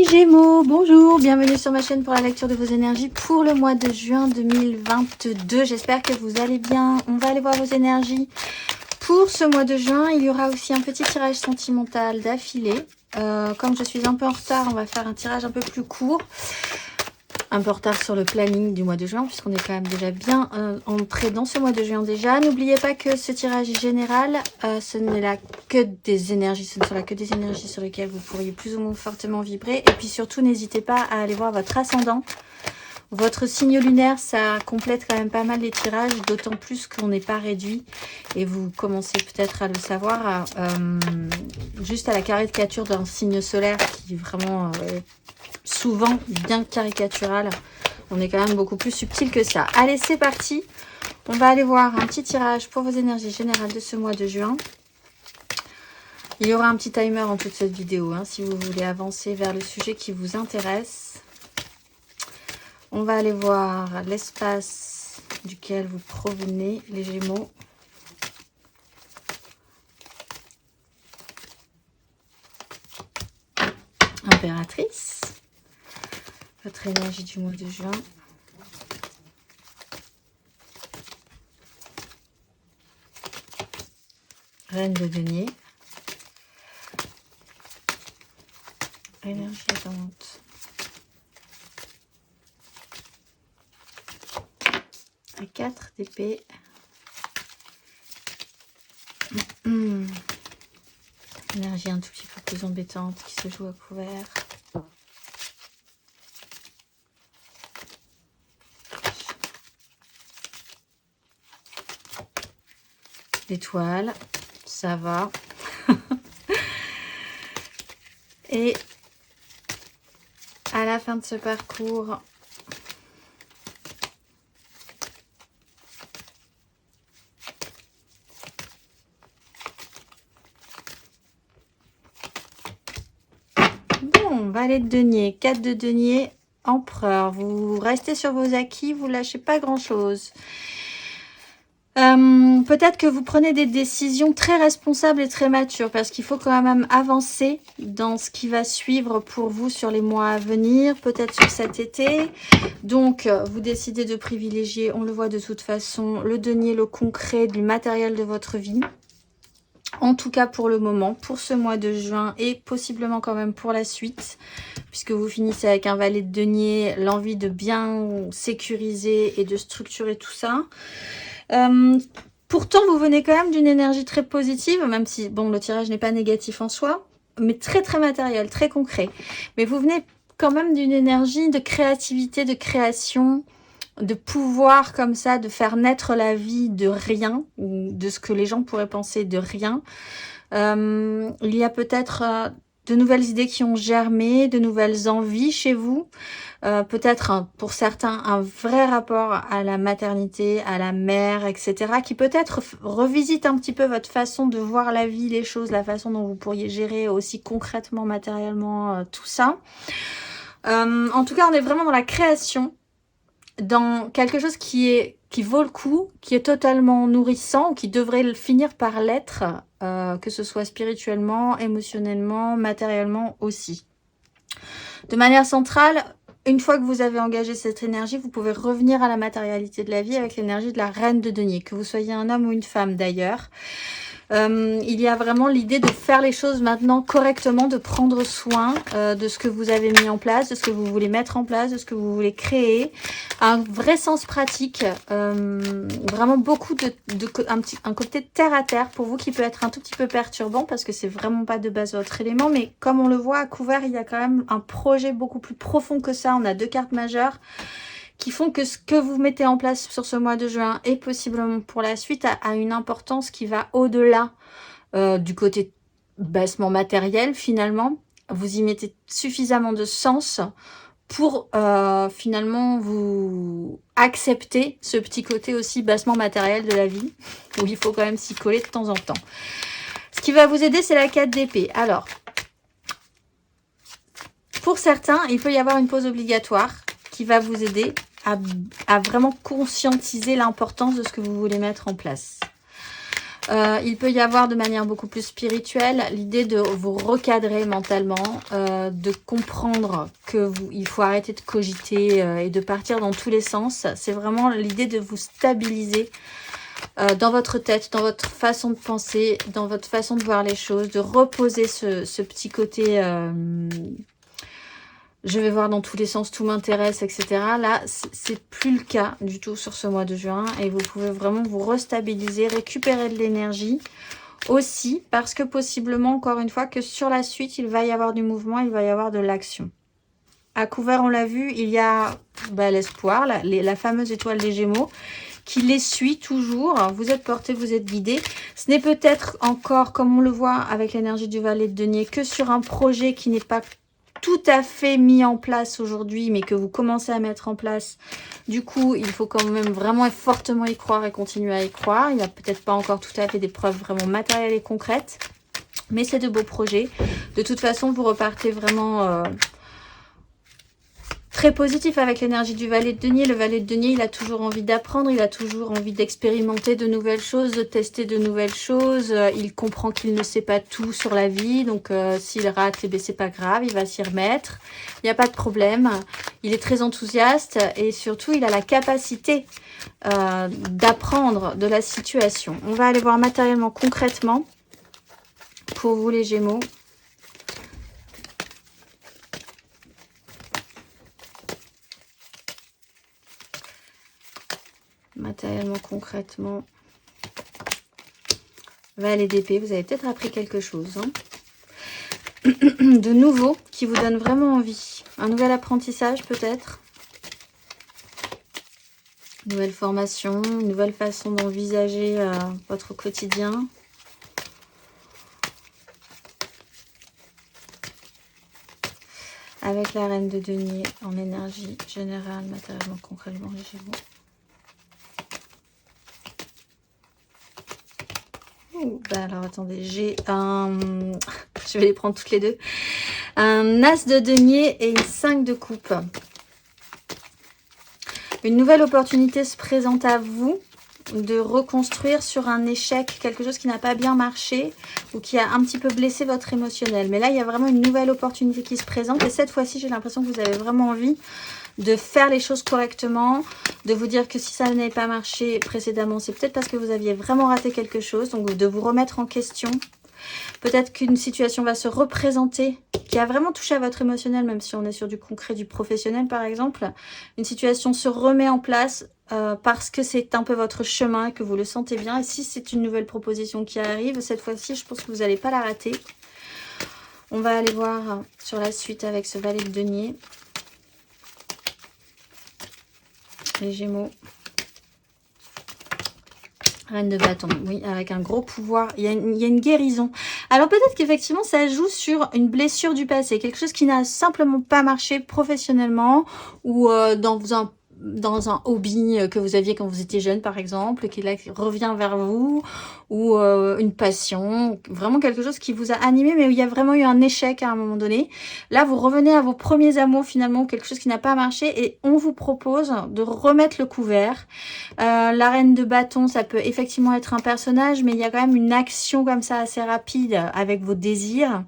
Gémeaux, bonjour, bienvenue sur ma chaîne pour la lecture de vos énergies pour le mois de juin 2022. J'espère que vous allez bien. On va aller voir vos énergies pour ce mois de juin. Il y aura aussi un petit tirage sentimental d'affilée. Comme je suis un peu en retard, on va faire un tirage un peu plus court. Un peu en retard sur le planning du mois de juin, puisqu'on est quand même déjà bien entré dans ce mois de juin déjà. N'oubliez pas que ce tirage est général, ce n'est là que des énergies, ce ne sont là que des énergies sur lesquelles vous pourriez plus ou moins fortement vibrer. Et puis surtout, n'hésitez pas à aller voir votre ascendant. Votre signe lunaire, ça complète quand même pas mal les tirages, d'autant plus qu'on n'est pas réduit. Et vous commencez peut-être à le savoir, juste à la caricature d'un signe solaire qui est vraiment... souvent bien caricatural. On est quand même beaucoup plus subtil que ça. Allez, c'est parti. On va aller voir un petit tirage pour vos énergies générales de ce mois de juin. Il y aura un petit timer en toute cette vidéo, hein, si vous voulez avancer vers le sujet qui vous intéresse. On va aller voir l'espace duquel vous provenez, les Gémeaux. Impératrice. Votre énergie du mois de juin. Reine de denier. Énergie attendante. À 4 d'épée. Énergie un tout petit peu plus embêtante qui se joue à couvert. L'étoile, ça va. Et à la fin de ce parcours, bon, valet de denier, 4 de denier, empereur. Vous restez sur vos acquis, vous lâchez pas grand-chose. Peut-être que vous prenez des décisions très responsables et très matures parce qu'il faut quand même avancer dans ce qui va suivre pour vous sur les mois à venir, peut-être sur cet été. Donc, vous décidez de privilégier, on le voit de toute façon, le denier, le concret, du matériel de votre vie. En tout cas pour le moment, pour ce mois de juin et possiblement quand même pour la suite, puisque vous finissez avec un valet de denier, l'envie de bien sécuriser et de structurer tout ça. Pourtant, vous venez quand même d'une énergie très positive, même si, bon, le tirage n'est pas négatif en soi, mais très, très matériel, très concret. Mais vous venez quand même d'une énergie de créativité, de création, de pouvoir comme ça, de faire naître la vie de rien, ou de ce que les gens pourraient penser de rien. Il y a peut-être de nouvelles idées qui ont germé, de nouvelles envies chez vous. Peut-être pour certains un vrai rapport à la maternité, à la mère, etc. qui peut-être revisite un petit peu votre façon de voir la vie, les choses, la façon dont vous pourriez gérer aussi concrètement, matériellement, tout ça. En tout cas, on est vraiment dans la création, dans quelque chose qui vaut le coup, qui est totalement nourrissant, ou qui devrait finir par l'être, que ce soit spirituellement, émotionnellement, matériellement aussi. De manière centrale, une fois que vous avez engagé cette énergie, vous pouvez revenir à la matérialité de la vie avec l'énergie de la reine de denier, que vous soyez un homme ou une femme d'ailleurs. Il y a vraiment l'idée de faire les choses maintenant correctement, de prendre soin de ce que vous avez mis en place, de ce que vous voulez mettre en place, de ce que vous voulez créer. Un vrai sens pratique, vraiment beaucoup un côté terre à terre pour vous qui peut être un tout petit peu perturbant parce que c'est vraiment pas de base votre élément. Mais comme on le voit à couvert, il y a quand même un projet beaucoup plus profond que ça. On a 2 cartes majeures qui font que ce que vous mettez en place sur ce mois de juin et possiblement pour la suite a une importance qui va au-delà du côté bassement matériel finalement. Vous y mettez suffisamment de sens pour finalement vous accepter ce petit côté aussi bassement matériel de la vie où il faut quand même s'y coller de temps en temps. Ce qui va vous aider, c'est la 4 d'épée. Alors, pour certains, il peut y avoir une pause obligatoire qui va vous aider à vraiment conscientiser l'importance de ce que vous voulez mettre en place. Il peut y avoir de manière beaucoup plus spirituelle l'idée de vous recadrer mentalement, de comprendre que il faut arrêter de cogiter et de partir dans tous les sens. C'est vraiment l'idée de vous stabiliser dans votre tête, dans votre façon de penser, dans votre façon de voir les choses, de reposer ce petit côté je vais voir dans tous les sens, tout m'intéresse, etc. Là, c'est plus le cas du tout sur ce mois de juin et vous pouvez vraiment vous restabiliser, récupérer de l'énergie aussi parce que possiblement, encore une fois, que sur la suite, il va y avoir du mouvement, il va y avoir de l'action. À couvert, on l'a vu, il y a l'espoir, la fameuse étoile des Gémeaux qui les suit toujours. Vous êtes porté, vous êtes guidé. Ce n'est peut-être encore, comme on le voit avec l'énergie du valet de denier, que sur un projet qui n'est pas tout à fait mis en place aujourd'hui, mais que vous commencez à mettre en place. Du coup, il faut quand même vraiment fortement y croire et continuer à y croire. Il n'y a peut-être pas encore tout à fait des preuves vraiment matérielles et concrètes, mais c'est de beaux projets. De toute façon, vous repartez vraiment très positif avec l'énergie du valet de denier. Le valet de denier, il a toujours envie d'apprendre, il a toujours envie d'expérimenter de nouvelles choses, de tester de nouvelles choses. Il comprend qu'il ne sait pas tout sur la vie, donc s'il rate, eh bien, c'est pas grave, il va s'y remettre. Il n'y a pas de problème. Il est très enthousiaste et surtout, il a la capacité d'apprendre de la situation. On va aller voir matériellement, concrètement, pour vous les Gémeaux. Matériellement, concrètement, valet d'épée, vous avez peut-être appris quelque chose de nouveau qui vous donne vraiment envie. Un nouvel apprentissage peut-être, nouvelle formation, une nouvelle façon d'envisager votre quotidien. Avec la reine de denier en énergie générale, matériellement, concrètement, les Gémeaux. Alors attendez, j'ai un... Je vais les prendre toutes les deux. Un as de denier et une 5 de coupe. Une nouvelle opportunité se présente à vous de reconstruire sur un échec, quelque chose qui n'a pas bien marché ou qui a un petit peu blessé votre émotionnel. Mais là, il y a vraiment une nouvelle opportunité qui se présente et cette fois-ci, j'ai l'impression que vous avez vraiment envie de faire les choses correctement, de vous dire que si ça n'avait pas marché précédemment, c'est peut-être parce que vous aviez vraiment raté quelque chose, donc de vous remettre en question. Peut-être qu'une situation va se représenter qui a vraiment touché à votre émotionnel, même si on est sur du concret, du professionnel par exemple. Une situation se remet en place parce que c'est un peu votre chemin, que vous le sentez bien. Et si c'est une nouvelle proposition qui arrive, cette fois-ci, je pense que vous n'allez pas la rater. On va aller voir sur la suite avec ce valet de denier. Les Gémeaux. Reine de bâton, oui, avec un gros pouvoir. Il y a une guérison. Alors peut-être qu'effectivement, ça joue sur une blessure du passé. Quelque chose qui n'a simplement pas marché professionnellement ou dans un hobby que vous aviez quand vous étiez jeune, par exemple, qui là revient vers vous, ou une passion, vraiment quelque chose qui vous a animé, mais où il y a vraiment eu un échec à un moment donné. Là, vous revenez à vos premiers amours, finalement, quelque chose qui n'a pas marché, et on vous propose de remettre le couvert. La reine de bâton, ça peut effectivement être un personnage, mais il y a quand même une action comme ça assez rapide avec vos désirs.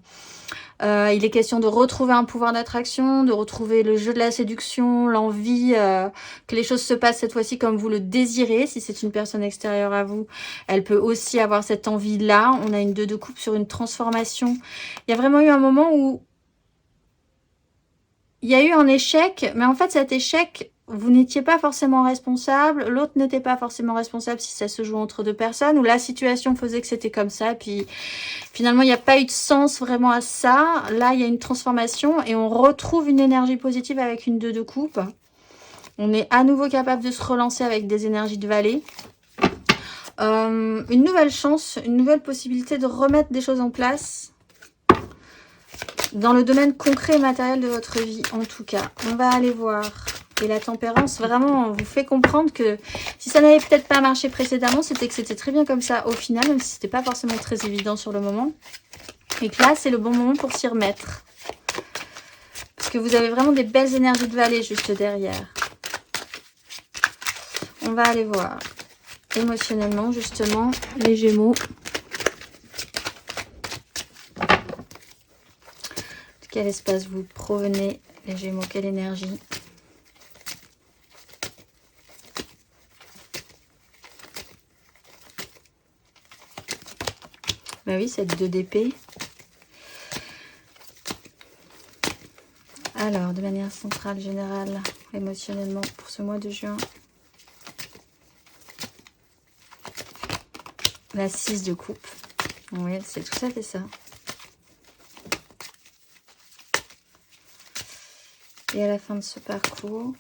Il est question de retrouver un pouvoir d'attraction, de retrouver le jeu de la séduction, l'envie que les choses se passent cette fois-ci comme vous le désirez. Si c'est une personne extérieure à vous, elle peut aussi avoir cette envie-là. On a une 2 de coupe sur une transformation. Il y a vraiment eu un moment où il y a eu un échec, mais en fait cet échec, vous n'étiez pas forcément responsable, l'autre n'était pas forcément responsable si ça se joue entre deux personnes, ou la situation faisait que c'était comme ça, puis finalement il n'y a pas eu de sens vraiment à ça. Là il y a une transformation et on retrouve une énergie positive avec une 2 de coupe. On est à nouveau capable de se relancer avec des énergies de valet. Une nouvelle chance, une nouvelle possibilité de remettre des choses en place. Dans le domaine concret et matériel de votre vie, en tout cas. On va aller voir. Et la tempérance, vraiment, vous fait comprendre que si ça n'avait peut-être pas marché précédemment, c'était que c'était très bien comme ça au final, même si c'était pas forcément très évident sur le moment. Et que là, c'est le bon moment pour s'y remettre. Parce que vous avez vraiment des belles énergies de valet juste derrière. On va aller voir. émotionnellement, justement, les Gémeaux. De quel espace vous provenez, les Gémeaux? Quelle énergie? Bah oui, cette 2 d'épée. Alors, de manière centrale, générale, émotionnellement, pour ce mois de juin. La 6 de coupe. Oui, c'est tout à fait ça. Et à la fin de ce parcours,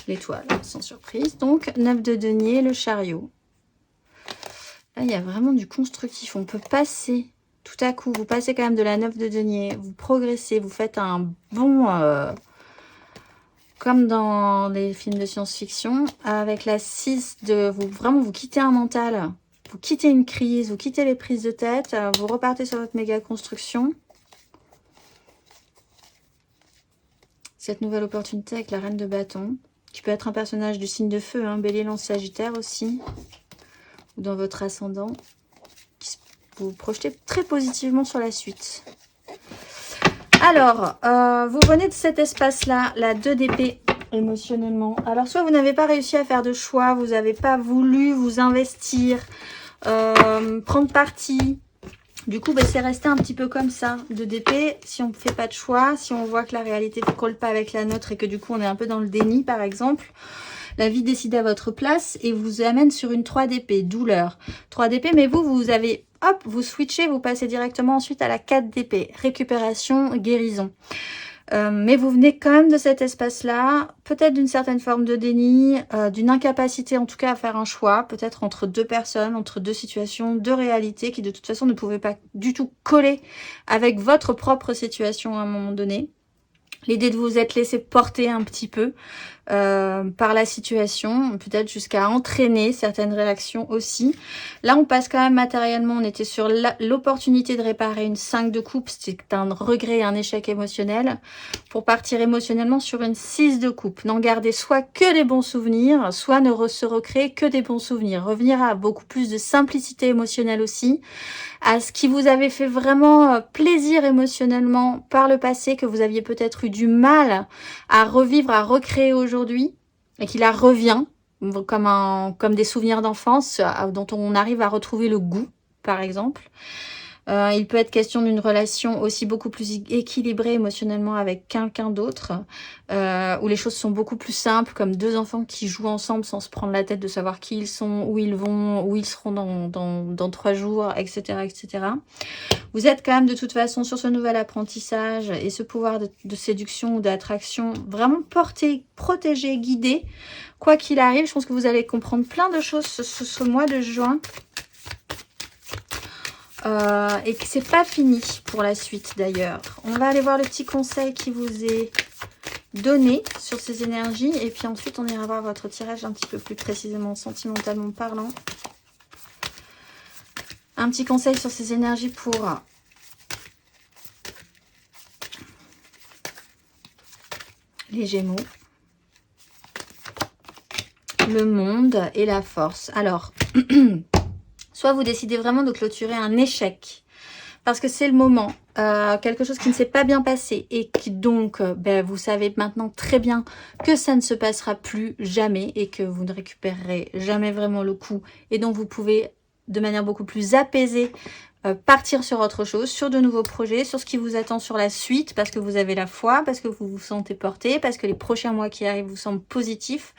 l'étoile, sans surprise. Donc, 9 de denier, le chariot. Là, il y a vraiment du constructif. On peut passer, tout à coup, vous passez quand même de la 9 de denier, vous progressez, vous faites un bond, comme dans les films de science-fiction, avec la 6 de... Vraiment, vous quittez un mental, vous quittez une crise, vous quittez les prises de tête, vous repartez sur votre méga construction. Cette nouvelle opportunité avec la reine de bâton, qui peut être un personnage du signe de feu, hein, Bélier, Lance, Sagittaire aussi, ou dans votre ascendant, vous vous projetez très positivement sur la suite. Alors, vous venez de cet espace-là, la 2 d'épée, émotionnellement. Alors, soit vous n'avez pas réussi à faire de choix, vous n'avez pas voulu vous investir, prendre parti. Du coup, bah, c'est resté un petit peu comme ça, 2 d'épée. Si on ne fait pas de choix, si on voit que la réalité ne colle pas avec la nôtre et que du coup, on est un peu dans le déni, par exemple, la vie décide à votre place et vous amène sur une 3 d'épée, douleur. 3 d'épée, mais vous avez, hop, vous switchez, vous passez directement ensuite à la 4 d'épée, récupération, guérison. Mais vous venez quand même de cet espace-là, peut-être d'une certaine forme de déni, d'une incapacité en tout cas à faire un choix, peut-être entre 2 personnes, entre 2 situations, 2 réalités qui de toute façon ne pouvaient pas du tout coller avec votre propre situation à un moment donné. L'idée de vous être laissé porter un petit peu par la situation, peut-être jusqu'à entraîner certaines réactions aussi. Là, on passe quand même matériellement, on était sur l'opportunité de réparer une 5 de coupe, c'est un regret, un échec émotionnel, pour partir émotionnellement sur une 6 de coupe. N'en garder soit que des bons souvenirs, soit ne se recréer que des bons souvenirs. Revenir à beaucoup plus de simplicité émotionnelle aussi, à ce qui vous avait fait vraiment plaisir émotionnellement par le passé, que vous aviez peut-être eu du mal à revivre, à recréer aujourd'hui, et qui la revient, comme des souvenirs d'enfance dont on arrive à retrouver le goût, par exemple. Il peut être question d'une relation aussi beaucoup plus équilibrée émotionnellement avec quelqu'un d'autre, où les choses sont beaucoup plus simples, comme 2 enfants qui jouent ensemble sans se prendre la tête de savoir qui ils sont, où ils vont, où ils seront dans 3 jours, etc., etc. Vous êtes quand même de toute façon sur ce nouvel apprentissage et ce pouvoir de séduction ou d'attraction vraiment porté, protégé, guidé. Quoi qu'il arrive, je pense que vous allez comprendre plein de choses ce mois de juin. Et que c'est pas fini pour la suite d'ailleurs. On va aller voir le petit conseil qui vous est donné sur ces énergies. Et puis ensuite, on ira voir votre tirage un petit peu plus précisément, sentimentalement parlant. Un petit conseil sur ces énergies pour les Gémeaux. Le monde et la force. Alors, soit vous décidez vraiment de clôturer un échec, parce que c'est le moment, quelque chose qui ne s'est pas bien passé, et qui donc, vous savez maintenant très bien que ça ne se passera plus jamais, et que vous ne récupérerez jamais vraiment le coup, et donc vous pouvez, de manière beaucoup plus apaisée, partir sur autre chose, sur de nouveaux projets, sur ce qui vous attend sur la suite, parce que vous avez la foi, parce que vous vous sentez porté, parce que les prochains mois qui arrivent vous semblent positifs,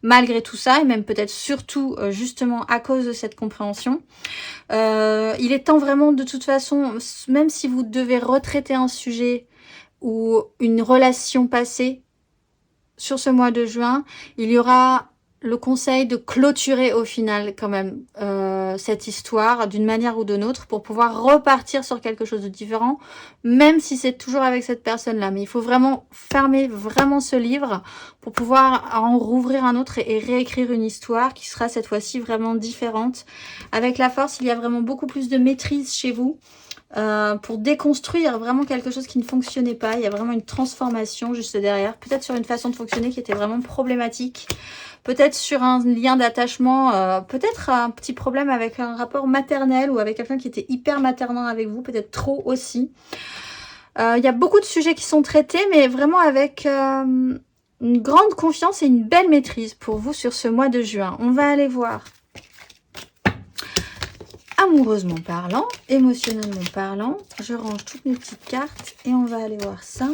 malgré tout ça, et même peut-être surtout justement à cause de cette compréhension. Il est temps vraiment de toute façon, même si vous devez retraiter un sujet ou une relation passée sur ce mois de juin, il y aura le conseil de clôturer au final quand même cette histoire d'une manière ou d'une autre pour pouvoir repartir sur quelque chose de différent, même si c'est toujours avec cette personne-là. Mais il faut vraiment fermer vraiment ce livre pour pouvoir en rouvrir un autre et réécrire une histoire qui sera cette fois-ci vraiment différente. Avec la force, il y a vraiment beaucoup plus de maîtrise chez vous. Pour déconstruire vraiment quelque chose qui ne fonctionnait pas. Il y a vraiment une transformation juste derrière. Peut-être sur une façon de fonctionner qui était vraiment problématique. Peut-être sur un lien d'attachement. Peut-être un petit problème avec un rapport maternel ou avec quelqu'un qui était hyper maternant avec vous. Peut-être trop aussi. Il y a beaucoup de sujets qui sont traités, mais vraiment avec une grande confiance et une belle maîtrise pour vous sur ce mois de juin. On va aller voir. Amoureusement parlant, émotionnellement parlant, je range toutes mes petites cartes et on va aller voir ça.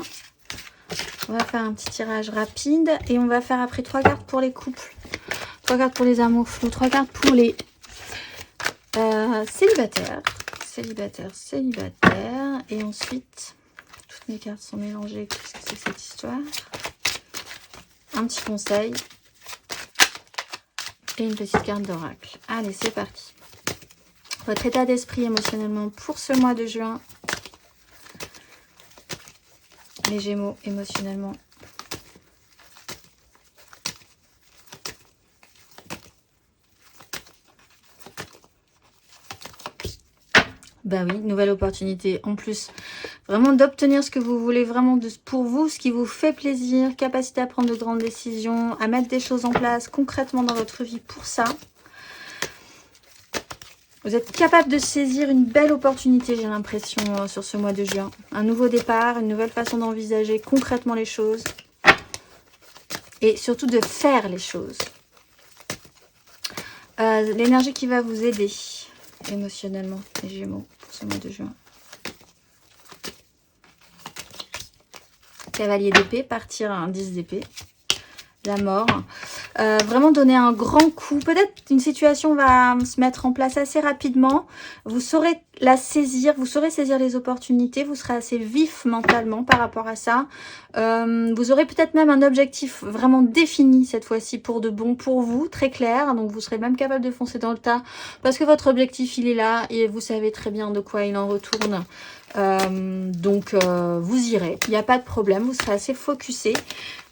On va faire un petit tirage rapide et on va faire après 3 cartes pour les couples, 3 cartes pour les amours flous, 3 cartes pour les célibataires, célibataires. Et ensuite, toutes mes cartes sont mélangées. Qu'est-ce que c'est que cette histoire? Un petit conseil et une petite carte d'oracle. Allez, c'est parti. Votre état d'esprit émotionnellement pour ce mois de juin. Les Gémeaux émotionnellement. Bah oui, nouvelle opportunité. En plus, vraiment d'obtenir ce que vous voulez vraiment pour vous, ce qui vous fait plaisir. Capacité à prendre de grandes décisions, à mettre des choses en place concrètement dans votre vie pour ça. Vous êtes capable de saisir une belle opportunité, j'ai l'impression, sur ce mois de juin. Un nouveau départ, une nouvelle façon d'envisager concrètement les choses. Et surtout de faire les choses. L'énergie qui va vous aider émotionnellement, les Gémeaux, pour ce mois de juin. Cavalier d'épée, partir à un 10 d'épée. La mort. Vraiment donner un grand coup. Peut-être une situation va se mettre en place assez rapidement. Vous saurez la saisir. Vous saurez saisir les opportunités. Vous serez assez vif mentalement par rapport à ça. Vous aurez peut-être même un objectif vraiment défini cette fois-ci pour de bon pour vous. Très clair. Donc vous serez même capable de foncer dans le tas. Parce que votre objectif il est là. Et vous savez très bien de quoi il en retourne. Donc vous irez. Il n'y a pas de problème. Vous serez assez focusé.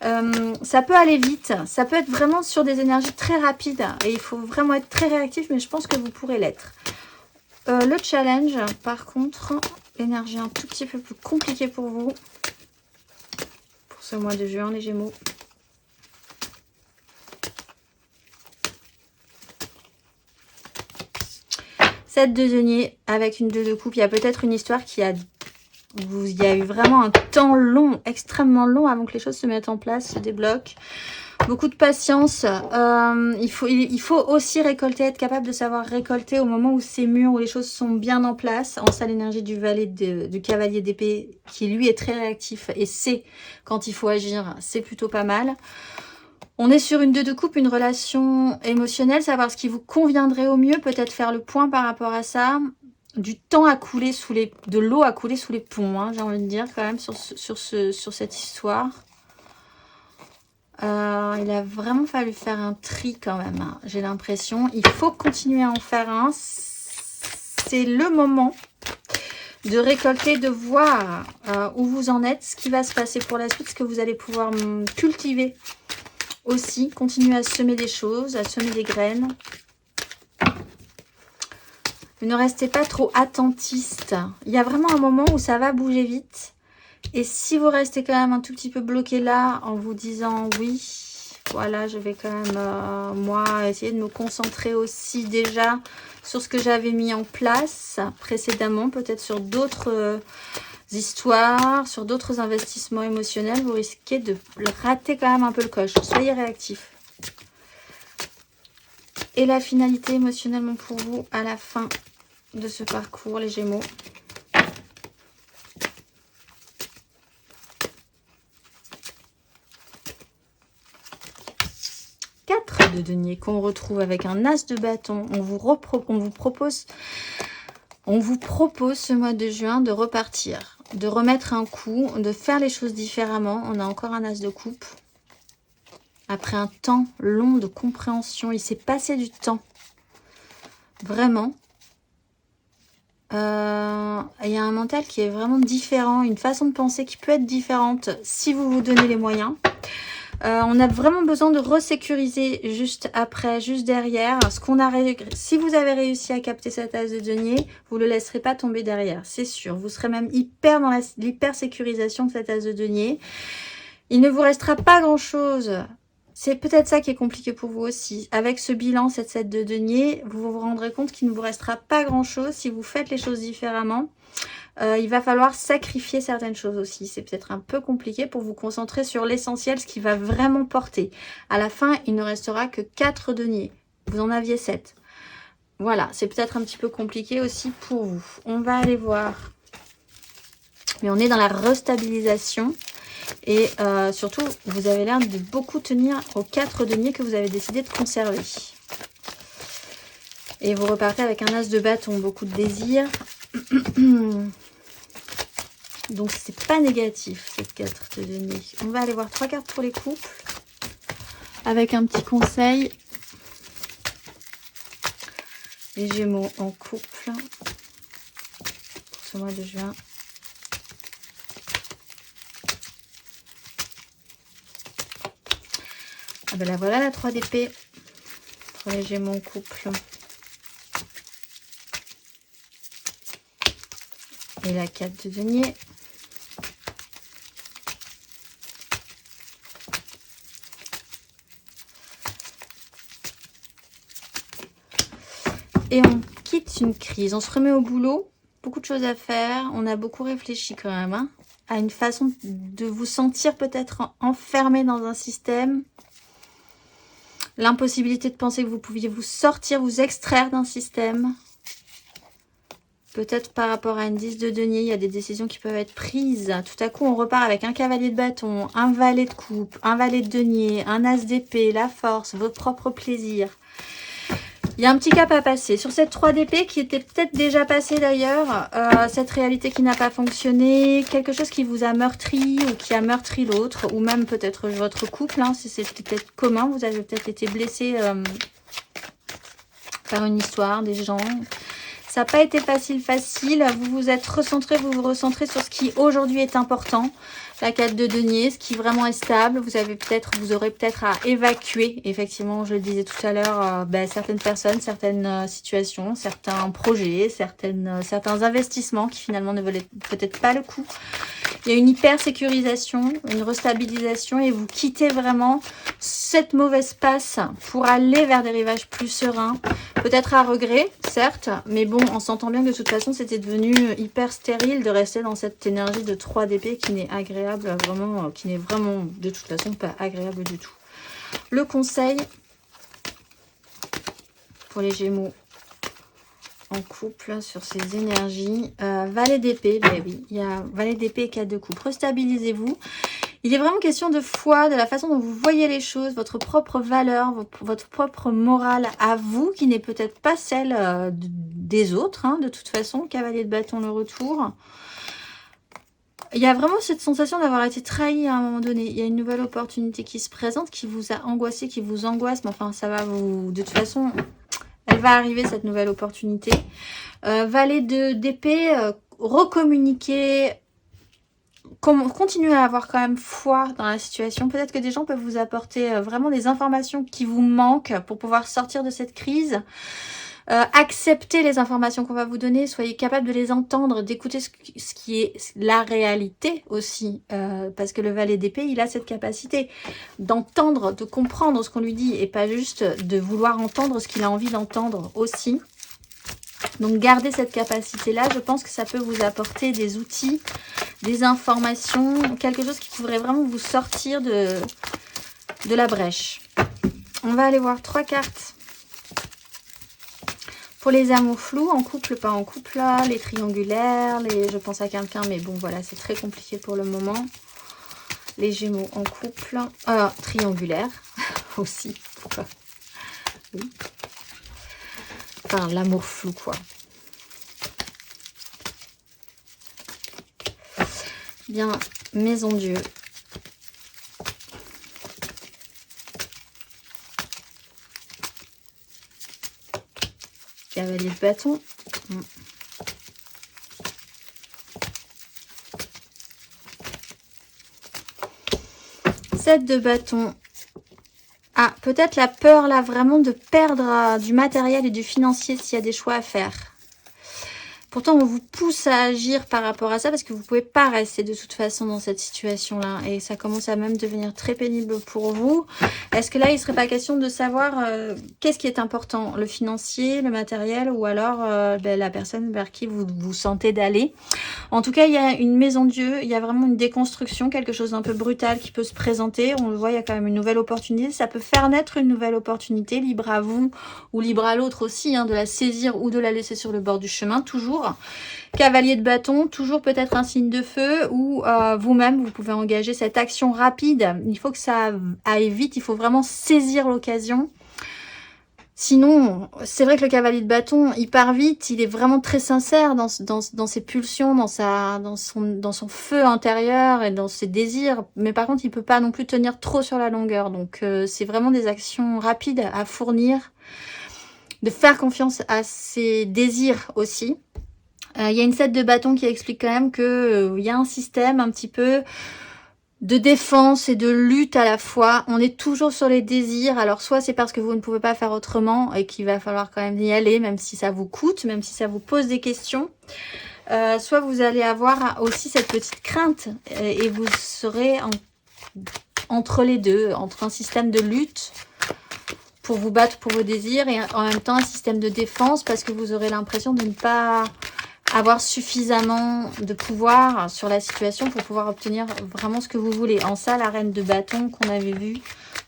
Ça peut aller vite, ça peut être vraiment sur des énergies très rapides et il faut vraiment être très réactif, mais je pense que vous pourrez l'être. Le challenge, par contre, l'énergie un tout petit peu plus compliquée pour vous, pour ce mois de juin, les Gémeaux. Sept de denier avec une 2 de coupe. Il y a peut-être une histoire qui a... Il y a eu vraiment un temps long, extrêmement long avant que les choses se mettent en place, se débloquent. Beaucoup de patience. Il faut aussi récolter, être capable de savoir récolter au moment où c'est mûr, où les choses sont bien en place. En ça, l'énergie du valet du cavalier d'épée, qui lui est très réactif et sait quand il faut agir, c'est plutôt pas mal. On est sur une 2 de coupe, une relation émotionnelle, savoir ce qui vous conviendrait au mieux, peut-être faire le point par rapport à ça. Du temps à couler sous les... De l'eau à couler sous les ponts, hein, j'ai envie de dire, quand même, sur cette histoire. Il a vraiment fallu faire un tri, quand même, hein, j'ai l'impression. Il faut continuer à en faire un. C'est le moment de récolter, de voir où vous en êtes, ce qui va se passer pour la suite, ce que vous allez pouvoir cultiver aussi. Continuer à semer des choses, à semer des graines. Ne restez pas trop attentiste. Il y a vraiment un moment où ça va bouger vite. Et si vous restez quand même un tout petit peu bloqué là, en vous disant oui, voilà, je vais quand même, moi, essayer de me concentrer aussi déjà sur ce que j'avais mis en place précédemment, peut-être sur d'autres histoires, sur d'autres investissements émotionnels, vous risquez de rater quand même un peu le coche. Soyez réactifs. Et la finalité émotionnellement pour vous à la fin de ce parcours, les Gémeaux. Quatre de denier qu'on retrouve avec un as de bâton. On vous propose ce mois de juin de repartir, de remettre un coup, de faire les choses différemment. On a encore un as de coupe. Après un temps long de compréhension, il s'est passé du temps. Vraiment. Il y a un mental qui est vraiment différent, une façon de penser qui peut être différente si vous vous donnez les moyens. On a vraiment besoin de resécuriser juste après, juste derrière. Si vous avez réussi à capter cet as de denier, vous ne le laisserez pas tomber derrière, c'est sûr. Vous serez même hyper dans l'hyper sécurisation de cet as de denier. Il ne vous restera pas grand-chose. C'est peut-être ça qui est compliqué pour vous aussi. Avec ce bilan, cette 7 de denier, vous vous rendrez compte qu'il ne vous restera pas grand-chose si vous faites les choses différemment. Il va falloir sacrifier certaines choses aussi. C'est peut-être un peu compliqué pour vous concentrer sur l'essentiel, ce qui va vraiment porter. À la fin, il ne restera que 4 deniers. Vous en aviez 7. Voilà, c'est peut-être un petit peu compliqué aussi pour vous. On va aller voir. Mais on est dans la restabilisation. Et surtout, vous avez l'air de beaucoup tenir aux 4 deniers que vous avez décidé de conserver. Et vous repartez avec un as de bâton, beaucoup de désir. Donc, c'est pas négatif, ces 4 de denier. On va aller voir 3 cartes pour les couples. Avec un petit conseil. Les Gémeaux en couple. Pour ce mois de juin. Ah ben là, voilà la 3 d'épée. Pour les Gémeaux en couple. Et la 4 de denier. Et on quitte une crise. On se remet au boulot. Beaucoup de choses à faire. On a beaucoup réfléchi quand même. Hein, à une façon de vous sentir peut-être enfermé dans un système. L'impossibilité de penser que vous pouviez vous sortir, vous extraire d'un système. Peut-être par rapport à une 10 de denier, il y a des décisions qui peuvent être prises. Tout à coup, on repart avec un cavalier de bâton, un valet de coupe, un valet de denier, un as d'épée, la force, votre propre plaisir. Il y a un petit cap à passer. Sur cette 3 d'épée qui était peut-être déjà passée d'ailleurs, cette réalité qui n'a pas fonctionné, quelque chose qui vous a meurtri ou qui a meurtri l'autre, ou même peut-être votre couple, hein, si c'était peut-être commun, vous avez peut-être été blessé par une histoire, des gens. Ça n'a pas été facile. Vous vous êtes recentré, vous vous recentrez sur ce qui aujourd'hui est important. La 4 de denier, ce qui vraiment est stable. Vous aurez peut-être à évacuer, effectivement, je le disais tout à l'heure, certaines personnes, certaines situations, certains projets, certains investissements qui finalement ne valaient peut-être pas le coup. Il y a une hyper sécurisation, une restabilisation et vous quittez vraiment cette mauvaise passe pour aller vers des rivages plus sereins. Peut-être à regret, certes, mais bon, on s'entend bien que de toute façon, c'était devenu hyper stérile de rester dans cette énergie de 3 d'épée qui n'est agréable vraiment, qui n'est vraiment de toute façon pas agréable du tout. Le conseil pour les Gémeaux en couple sur ces énergies. Valet d'épée, ben oui, il y a valet d'épée et 4 de coupe. Restabilisez-vous. Il est vraiment question de foi, de la façon dont vous voyez les choses, votre propre valeur, votre propre morale à vous, qui n'est peut-être pas celle des autres, hein, de toute façon. Cavalier de bâton, le retour. Il y a vraiment cette sensation d'avoir été trahi à un moment donné. Il y a une nouvelle opportunité qui se présente, qui vous a angoissé, qui vous angoisse, mais enfin, ça va vous... De toute façon... Elle va arriver, cette nouvelle opportunité. Valet d'épée, recommuniquer, continuer à avoir quand même foi dans la situation. Peut-être que des gens peuvent vous apporter vraiment des informations qui vous manquent pour pouvoir sortir de cette crise. Acceptez les informations qu'on va vous donner, soyez capable de les entendre, d'écouter ce qui est la réalité aussi, parce que le valet d'épée, il a cette capacité d'entendre, de comprendre ce qu'on lui dit, et pas juste de vouloir entendre ce qu'il a envie d'entendre aussi. Donc gardez cette capacité-là, je pense que ça peut vous apporter des outils, des informations, quelque chose qui pourrait vraiment vous sortir de la brèche. On va aller voir 3 cartes. Pour les amours flous, en couple, pas en couple, là, les triangulaires, je pense à quelqu'un, mais bon, voilà, c'est très compliqué pour le moment. Les Gémeaux en couple, triangulaire aussi, pourquoi? Oui. Enfin, l'amour flou, quoi. Bien, Maison Dieu. Cavalier bâton. 7 de bâton. Ah, peut-être la peur là vraiment de perdre du matériel et du financier s'il y a des choix à faire. Pourtant, on vous pousse à agir par rapport à ça parce que vous ne pouvez pas rester de toute façon dans cette situation-là. Et ça commence à même devenir très pénible pour vous. Est-ce que là, il ne serait pas question de savoir qu'est-ce qui est important? Le financier, le matériel ou alors la personne vers qui vous vous sentez d'aller? En tout cas, il y a une maison de Dieu, il y a vraiment une déconstruction, quelque chose d'un peu brutal qui peut se présenter. On le voit, il y a quand même une nouvelle opportunité. Ça peut faire naître une nouvelle opportunité, libre à vous ou libre à l'autre aussi, hein, de la saisir ou de la laisser sur le bord du chemin, toujours. Cavalier de bâton, toujours peut-être un signe de feu ou vous-même, vous pouvez engager cette action rapide. Il faut que ça aille vite, il faut vraiment saisir l'occasion. Sinon, c'est vrai que le cavalier de bâton, il part vite, il est vraiment très sincère dans ses pulsions, dans son feu intérieur et dans ses désirs. Mais par contre, il peut pas non plus tenir trop sur la longueur. Donc, c'est vraiment des actions rapides à fournir, de faire confiance à ses désirs aussi. Il y a une 7 de bâton qui explique quand même que il y a un système un petit peu de défense et de lutte à la fois. On est toujours sur les désirs. Alors soit c'est parce que vous ne pouvez pas faire autrement et qu'il va falloir quand même y aller, même si ça vous coûte, même si ça vous pose des questions. Soit vous allez avoir aussi cette petite crainte et vous serez entre les deux, entre un système de lutte pour vous battre pour vos désirs et en même temps un système de défense parce que vous aurez l'impression de ne pas avoir suffisamment de pouvoir sur la situation pour pouvoir obtenir vraiment ce que vous voulez. En ça, la reine de bâton qu'on avait vue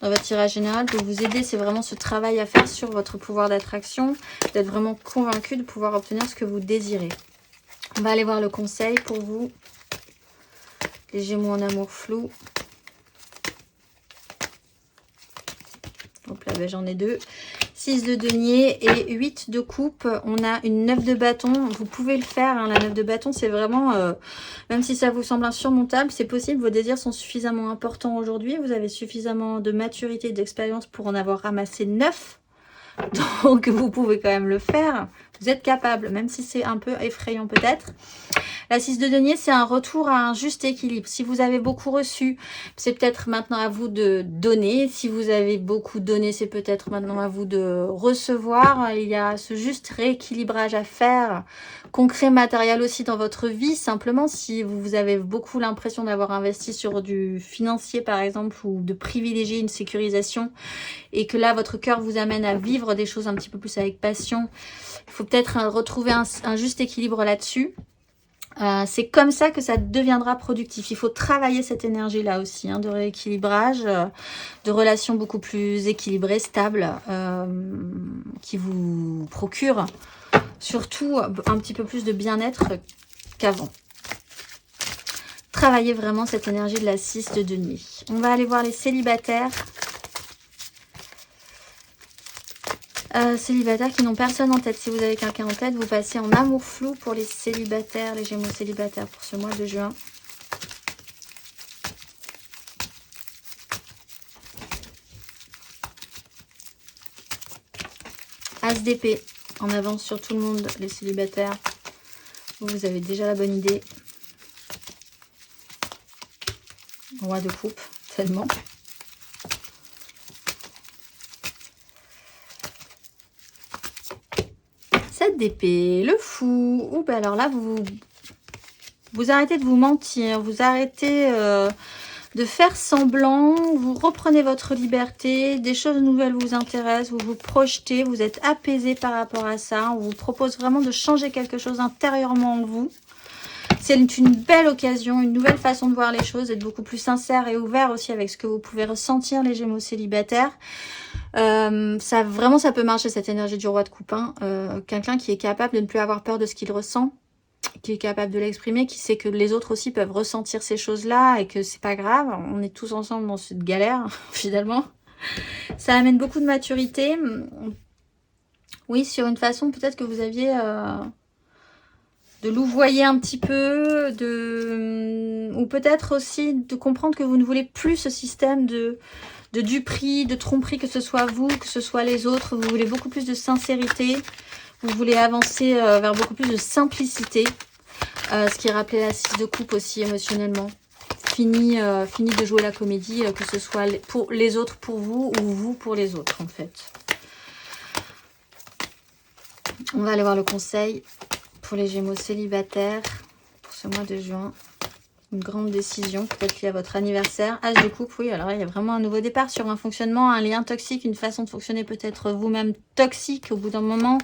dans votre tirage général peut vous aider. C'est vraiment ce travail à faire sur votre pouvoir d'attraction, d'être vraiment convaincu de pouvoir obtenir ce que vous désirez. On va aller voir le conseil pour vous, les Gémeaux en amour flou. Hop là, ben j'en ai 2. 6 de denier et 8 de coupe. On a une 9 de bâton. Vous pouvez le faire. Hein. La 9 de bâton, c'est vraiment, même si ça vous semble insurmontable, c'est possible. Vos désirs sont suffisamment importants aujourd'hui. Vous avez suffisamment de maturité et d'expérience pour en avoir ramassé 9. Donc, vous pouvez quand même le faire. Vous êtes capable, même si c'est un peu effrayant peut-être. La 6 de denier, c'est un retour à un juste équilibre. Si vous avez beaucoup reçu, c'est peut-être maintenant à vous de donner. Si vous avez beaucoup donné, c'est peut-être maintenant à vous de recevoir. Il y a ce juste rééquilibrage à faire, concret, matériel aussi dans votre vie. Simplement, si vous avez beaucoup l'impression d'avoir investi sur du financier, par exemple, ou de privilégier une sécurisation, et que là, votre cœur vous amène à vivre des choses un petit peu plus avec passion, il faut peut-être retrouver un juste équilibre là-dessus. C'est comme ça que ça deviendra productif. Il faut travailler cette énergie-là aussi, hein, de rééquilibrage, de relations beaucoup plus équilibrées, stables, qui vous procurent surtout un petit peu plus de bien-être qu'avant. Travaillez vraiment cette énergie de la 6 de denier. On va aller voir les célibataires. Célibataires qui n'ont personne en tête. Si vous avez quelqu'un en tête, vous passez en amour flou pour les célibataires, les Gémeaux célibataires pour ce mois de juin. As d'épée, en avance sur tout le monde, les célibataires. Vous avez déjà la bonne idée. Roi de coupe, tellement. D'épée, le fou. Ouh, bah alors là, vous arrêtez de vous mentir, vous arrêtez de faire semblant, vous reprenez votre liberté, des choses nouvelles vous intéressent, vous vous projetez, vous êtes apaisé par rapport à ça. On vous propose vraiment de changer quelque chose intérieurement en vous. C'est une belle occasion, une nouvelle façon de voir les choses, d'être beaucoup plus sincère et ouvert aussi avec ce que vous pouvez ressentir, les Gémeaux célibataires. Ça peut marcher, cette énergie du roi de coupe. Quelqu'un qui est capable de ne plus avoir peur de ce qu'il ressent, qui est capable de l'exprimer, qui sait que les autres aussi peuvent ressentir ces choses-là et que c'est pas grave. On est tous ensemble dans cette galère, finalement. Ça amène beaucoup de maturité. Oui, sur une façon, peut-être que vous aviez... de louvoyer un petit peu, ou peut-être aussi de comprendre que vous ne voulez plus ce système de duperie, de tromperie, que ce soit vous, que ce soit les autres. Vous voulez beaucoup plus de sincérité. Vous voulez avancer vers beaucoup plus de simplicité. Ce qui rappelait la 6 de coupe aussi émotionnellement. Fini de jouer la comédie, que ce soit pour les autres pour vous ou vous pour les autres en fait. On va aller voir le conseil pour les Gémeaux célibataires pour ce mois de juin. Une grande décision, peut-être liée à votre anniversaire. As de coupe, oui, alors il y a vraiment un nouveau départ sur un fonctionnement, un lien toxique, une façon de fonctionner peut-être vous-même toxique au bout d'un moment.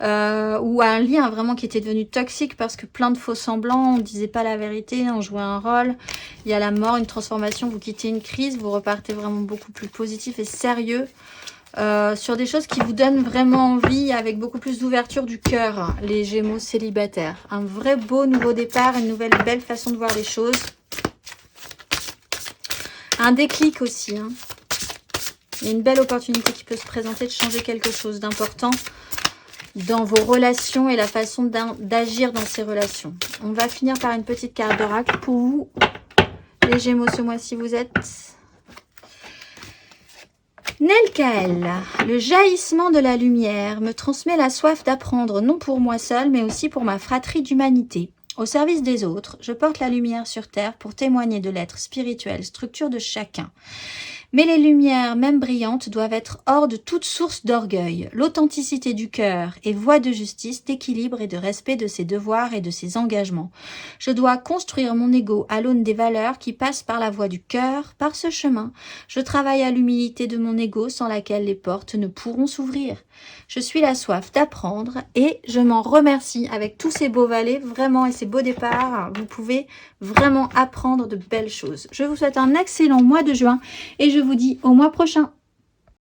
Ou un lien vraiment qui était devenu toxique parce que plein de faux semblants, on ne disait pas la vérité, on jouait un rôle. Il y a la mort, une transformation, vous quittez une crise, vous repartez vraiment beaucoup plus positif et sérieux. Sur des choses qui vous donnent vraiment envie avec beaucoup plus d'ouverture du cœur, les Gémeaux célibataires. Un vrai beau nouveau départ, une nouvelle belle façon de voir les choses. Un déclic aussi. Hein. Il y a une belle opportunité qui peut se présenter de changer quelque chose d'important dans vos relations et la façon d'agir dans ces relations. On va finir par une petite carte d'oracle pour vous, les Gémeaux, ce mois-ci vous êtes... Nelkael, le jaillissement de la lumière me transmet la soif d'apprendre, non pour moi seul, mais aussi pour ma fratrie d'humanité. Au service des autres, je porte la lumière sur terre pour témoigner de l'être spirituel, structure de chacun. Mais les lumières, même brillantes, doivent être hors de toute source d'orgueil. L'authenticité du cœur est voie de justice, d'équilibre et de respect de ses devoirs et de ses engagements. Je dois construire mon ego à l'aune des valeurs qui passent par la voie du cœur. Par ce chemin, je travaille à l'humilité de mon ego sans laquelle les portes ne pourront s'ouvrir. Je suis la soif d'apprendre et je m'en remercie avec tous ces beaux valets, vraiment, et ces beaux départs. Vous pouvez vraiment apprendre de belles choses. Je vous souhaite un excellent mois de juin et je vous dis au mois prochain.